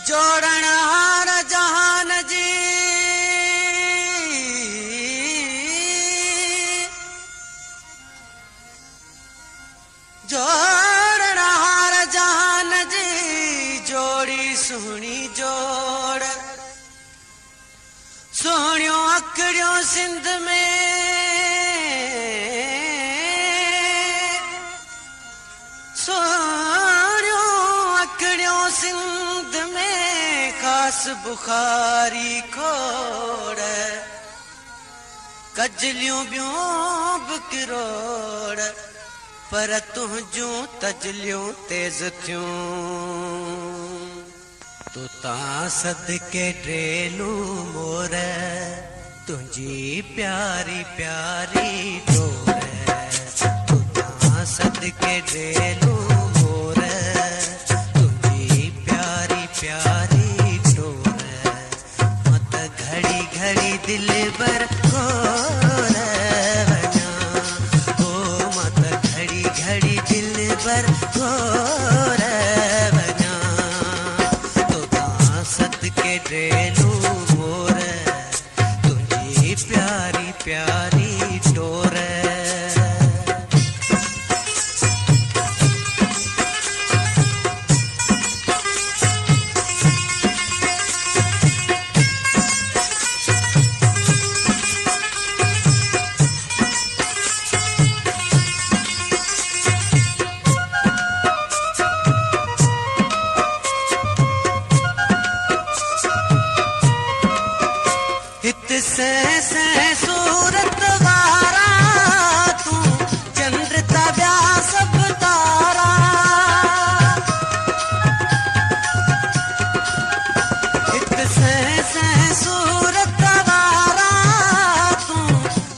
जोड़ण हार जहान जी जोड़ण हार जहान जी जोड़ी सुहणी जोड़ सोहणियों अकड़ियों सिंध में सोहणियों अकड़ियों सिंध में खास बुखारी खोड़ कजलियों बियों बकरोड़ पर तुझूं तजलियों तेज थियूं तो ता सदके ड्रेलू मोर तुझी प्यारी प्यारी डोर तो ता सदके ड्रेलू मोर तुझी प्यारी प्यारी डोर मत घड़ी घड़ी दिल बर गोर वना ओ मत घड़ी घड़ी दिल बर गोर के ड्रेलू मोर तुझी प्यारी प्यारी डोर से सूरत वारा तू चंद्र तव्या सब तारा इत से सूरत वारा तू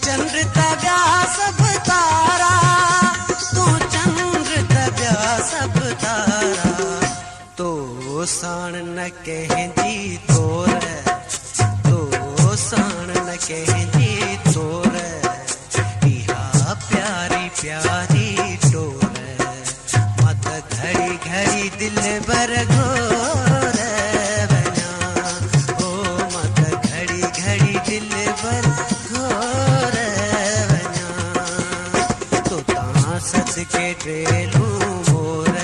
चंद्र तव्या सब तारा तू चंद्र तव्या सब तारा तो साण न कहंदी तोर साण न कहंदी तोर इहा प्यारी प्यारी डोर मत घड़ी घड़ी दिल बर गोर बना ओ मत घड़ी घड़ी दिल बर गोर बना तो ता सदके ड्रेलू मोर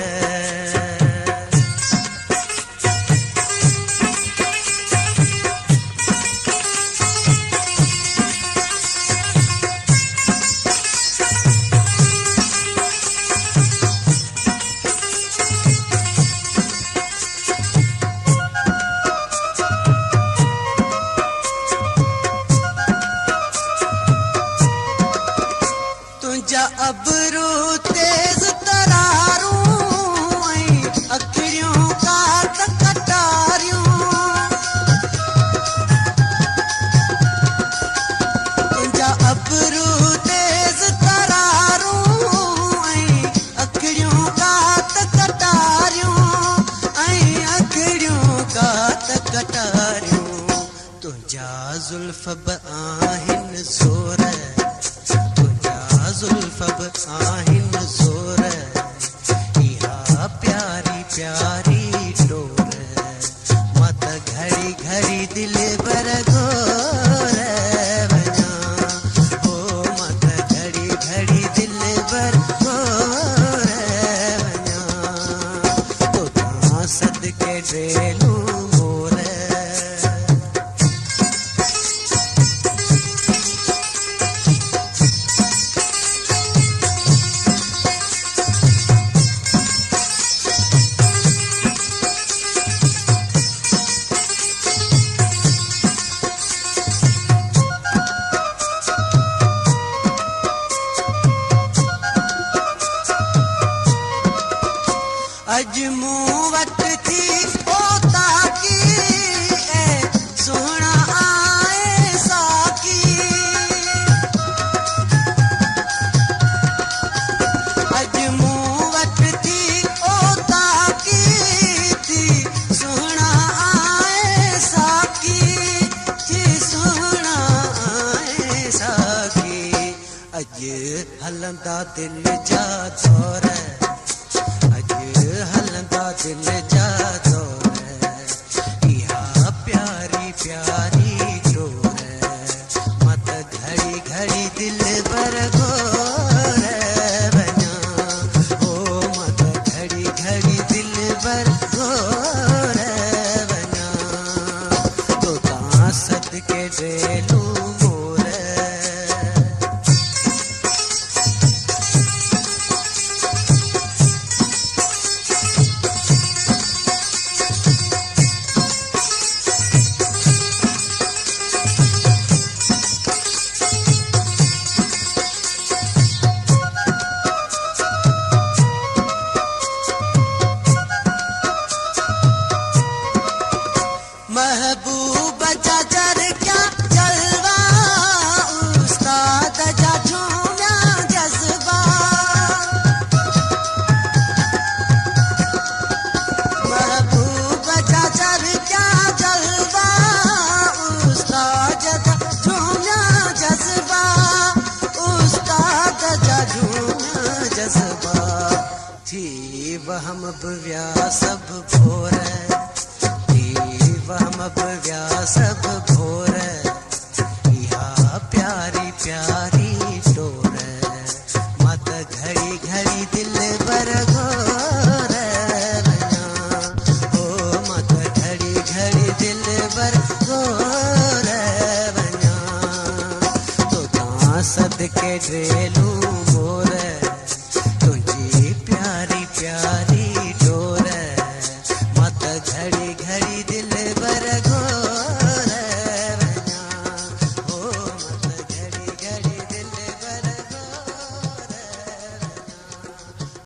अबरू तेज तरारू अखियों का कटारियों तुझा अबरू तेज तरारू अखियों का कटारियों अखियों का कटारियों तुझा जुल्फ आहिन जोर जुल्फब आहिन जोर इहा प्यारी प्यारी डोर मत घड़ी घड़ी दिल बर गोर बना ओ मत घड़ी घड़ी दिल बर गोर बना तो ता सदके ड्रेलू मोर अजमू वट थी ओता की सोना आए साकी अजमू वट थी ओता की थी सोना आए साकी थी सोना आए साकी अज हलंदा दिल जा दौर अज हलंदा दिल जा दौर वहम बव्या सब भोर वहम बव्या सब भोर या प्यारी प्यारी टोर मत घड़ी घड़ी दिल बर गोर ओ मत घड़ी घड़ी दिल बर गोर तो सद के ड्रेल